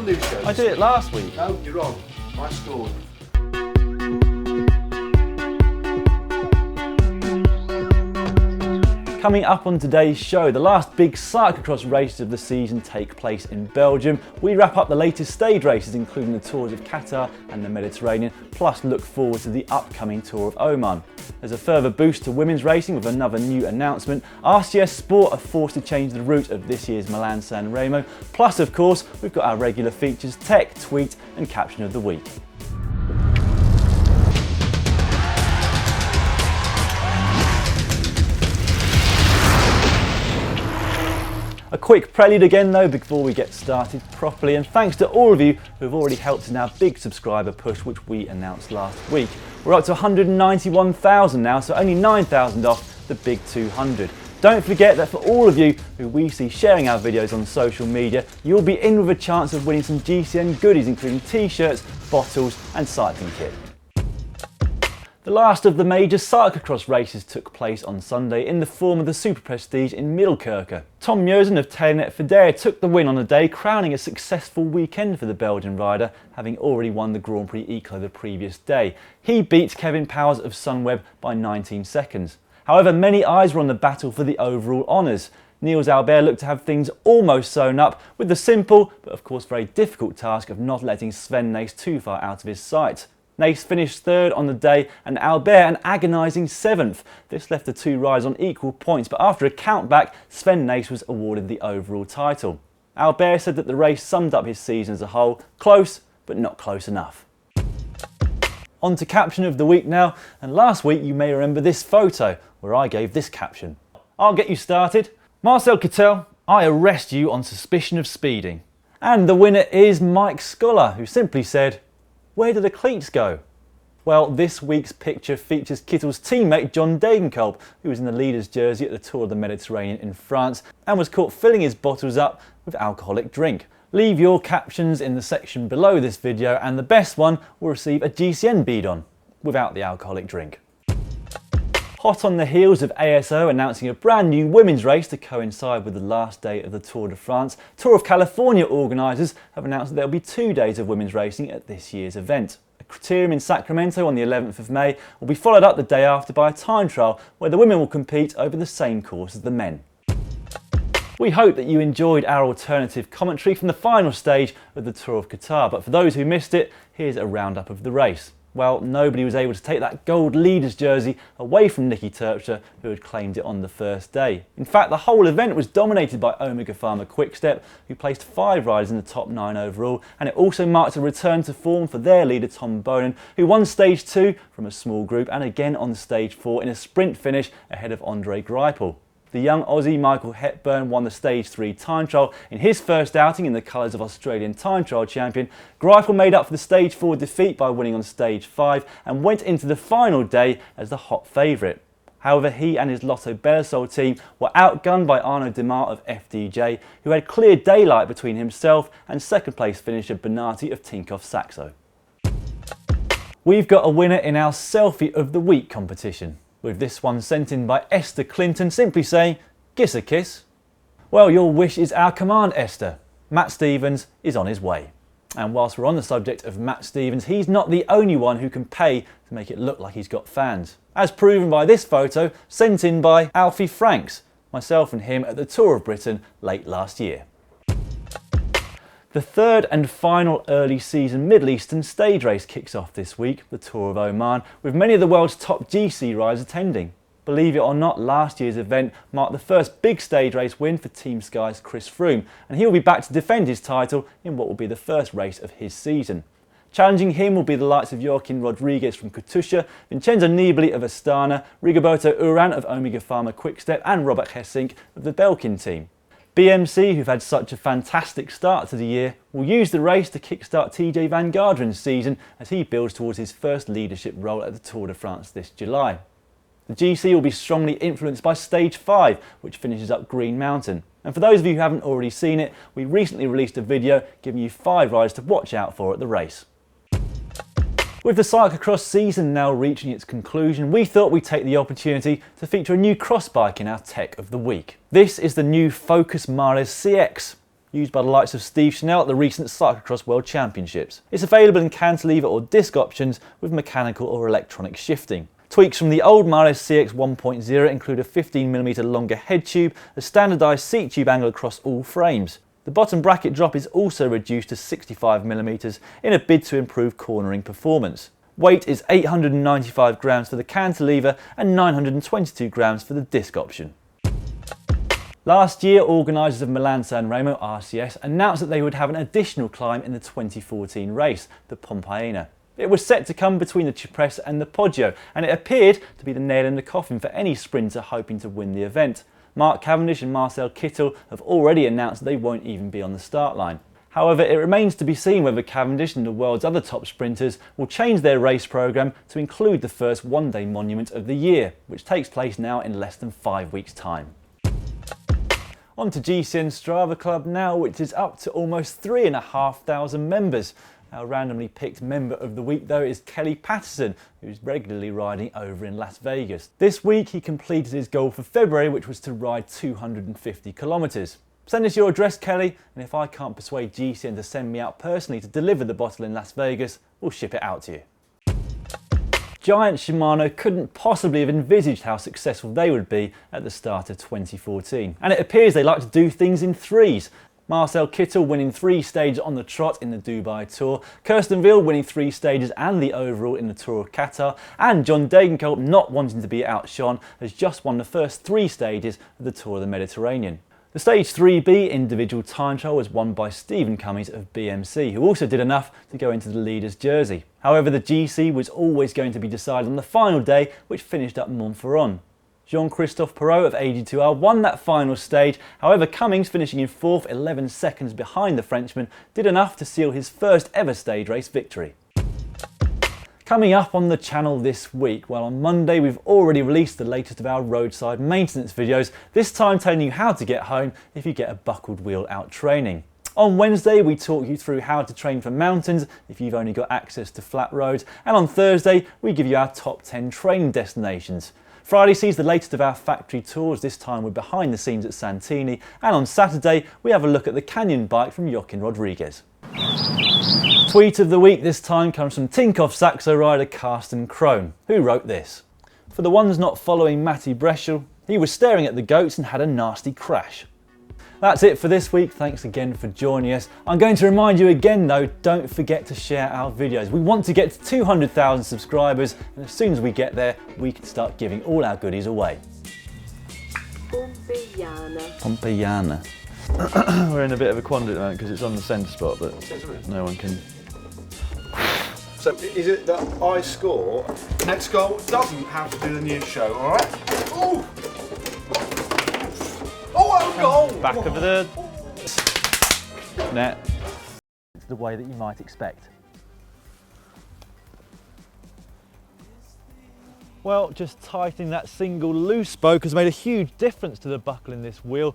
Lucio. I did it last week. No, you're wrong. I scored. Coming up on today's show, the last big cyclocross races of the season take place in Belgium. We wrap up the latest stage races, including the Tours of Qatar and the Mediterranean, plus look forward to the upcoming Tour of Oman. There's a further boost to women's racing with another new announcement. RCS Sport are forced to change the route of this year's Milan-San Remo. Plus, of course, we've got our regular features, tech, tweet and caption of the week. A quick prelude again though before we get started properly, and thanks to all of you who have already helped in our big subscriber push which we announced last week. We're up to 191,000 now, so only 9,000 off the big 200. Don't forget that for all of you who we see sharing our videos on social media, you'll be in with a chance of winning some GCN goodies including t-shirts, bottles and cycling kit. The last of the major cyclocross races took place on Sunday in the form of the SuperPrestige in Middelkerke. Tom Meusen of Telenet Fidea took the win on the day, crowning a successful weekend for the Belgian rider, having already won the Grand Prix Eco the previous day. He beat Kevin Powers of Sunweb by 19 seconds. However, many eyes were on the battle for the overall honours. Niels Albert looked to have things almost sewn up with the simple, but of course very difficult task of not letting Sven Nys too far out of his sight. Nys finished third on the day and Albert an agonising 7th. This left the two riders on equal points, but after a countback, Sven Nys was awarded the overall title. Albert said that the race summed up his season as a whole, close but not close enough. On to caption of the week now, and last week you may remember this photo where I gave this caption. I'll get you started. Marcel Kittel, I arrest you on suspicion of speeding. And the winner is Mike Scholar, who simply said, where do the cleats go? Well, this week's picture features Kittel's teammate John Degenkolb, who was in the leader's jersey at the Tour of the Mediterranean in France and was caught filling his bottles up with alcoholic drink. Leave your captions in the section below this video and the best one will receive a GCN bidon without the alcoholic drink. Hot on the heels of ASO announcing a brand new women's race to coincide with the last day of the Tour de France, Tour of California organisers have announced that there will be 2 days of women's racing at this year's event. A Criterium in Sacramento on the 11th of May will be followed up the day after by a time trial where the women will compete over the same course as the men. We hope that you enjoyed our alternative commentary from the final stage of the Tour of Qatar, but for those who missed it, here's a roundup of the race. Well, nobody was able to take that gold leader's jersey away from Nicky Terpstra, who had claimed it on the first day. In fact, the whole event was dominated by Omega Pharma Quickstep, who placed 5 riders in the top 9 overall, and it also marked a return to form for their leader Tom Bonan, who won stage 2 from a small group and again on stage 4 in a sprint finish ahead of Andre Greipel. The young Aussie Michael Hepburn won the Stage 3 time trial in his first outing in the colours of Australian time trial champion. Greipel made up for the Stage 4 defeat by winning on Stage 5 and went into the final day as the hot favourite. However, he and his Lotto Belisol team were outgunned by Arnaud Demar of FDJ, who had clear daylight between himself and second place finisher Bernati of Tinkoff Saxo. We've got a winner in our Selfie of the Week competition, with this one sent in by Esther Clinton simply saying, "Giss a kiss." Well, your wish is our command, Esther. Matt Stevens is on his way. And whilst we're on the subject of Matt Stevens, he's not the only one who can pay to make it look like he's got fans. As proven by this photo sent in by Alfie Franks, myself and him at the Tour of Britain late last year. The third and final early season Middle Eastern stage race kicks off this week, the Tour of Oman, with many of the world's top GC riders attending. Believe it or not, last year's event marked the first big stage race win for Team Sky's Chris Froome, and he'll be back to defend his title in what will be the first race of his season. Challenging him will be the likes of Joaquin Rodriguez from Katusha, Vincenzo Nibali of Astana, Rigoberto Urán of Omega Pharma Quickstep and Robert Hessink of the Belkin team. BMC, who've had such a fantastic start to the year, will use the race to kickstart TJ Van Garderen's season as he builds towards his first leadership role at the Tour de France this July. The GC will be strongly influenced by Stage 5, which finishes up Green Mountain. And for those of you who haven't already seen it, we recently released a video giving you 5 riders to watch out for at the race. With the cyclocross season now reaching its conclusion, we thought we'd take the opportunity to feature a new cross bike in our Tech of the Week. This is the new Focus Mares CX. used by the likes of Steve Chanel at the recent Cyclo-cross World Championships. It's available in cantilever or disc options with mechanical or electronic shifting. Tweaks from the old Mario CX 1.0 include a 15mm longer head tube, a standardised seat tube angle across all frames. The bottom bracket drop is also reduced to 65mm in a bid to improve cornering performance. Weight is 895 grams for the cantilever and 922 grams for the disc option. Last year, organisers of Milan-San Remo RCS announced that they would have an additional climb in the 2014 race, the Pompeiana. It was set to come between the Cipressa and the Poggio, and it appeared to be the nail in the coffin for any sprinter hoping to win the event. Mark Cavendish and Marcel Kittel have already announced that they won't even be on the start line. However, it remains to be seen whether Cavendish and the world's other top sprinters will change their race programme to include the first one-day monument of the year, which takes place now in less than 5 weeks' time. On to GCN Strava Club now, which is up to almost 3,500 members. Our randomly picked member of the week though is Kelly Patterson, who's regularly riding over in Las Vegas. This week he completed his goal for February, which was to ride 250 kilometres. Send us your address, Kelly, and if I can't persuade GCN to send me out personally to deliver the bottle in Las Vegas, we'll ship it out to you. Giant Shimano couldn't possibly have envisaged how successful they would be at the start of 2014. And it appears they like to do things in threes. Marcel Kittel winning 3 stages on the trot in the Dubai Tour, Kirsten Wild winning 3 stages and the overall in the Tour of Qatar, and John Degenkolb, not wanting to be outshone, has just won the first 3 stages of the Tour of the Mediterranean. The Stage 3B individual time trial was won by Stephen Cummings of BMC, who also did enough to go into the leader's jersey. However, the GC was always going to be decided on the final day, which finished at Montferrand. Jean-Christophe Perrault of AG2R won that final stage. However, Cummings, finishing in 4th, 11 seconds behind the Frenchman, did enough to seal his first ever stage race victory. Coming up on the channel this week, well, on Monday we've already released the latest of our roadside maintenance videos, this time telling you how to get home if you get a buckled wheel out training. On Wednesday we talk you through how to train for mountains if you've only got access to flat roads, and on Thursday we give you our top 10 training destinations. Friday sees the latest of our factory tours, this time we're behind the scenes at Santini, and on Saturday we have a look at the Canyon bike from Joaquin Rodriguez. Tweet of the week this time comes from Tinkoff Saxo rider Carsten Krohn, who wrote this. For the ones not following Matty Breschel, he was staring at the goats and had a nasty crash. That's it for this week. Thanks again for joining us. I'm going to remind you again though, don't forget to share our videos. We want to get to 200,000 subscribers, and as soon as we get there, we can start giving all our goodies away. Pompeiana. We're in a bit of a quandary at the moment because it's on the centre spot, but no one can. So is it that I score? Next goal doesn't have to do the news show, alright? Ooh! Oh, goal! Back of the net. It's the way that you might expect. Well, just tightening that single loose spoke has made a huge difference to the buckle in this wheel.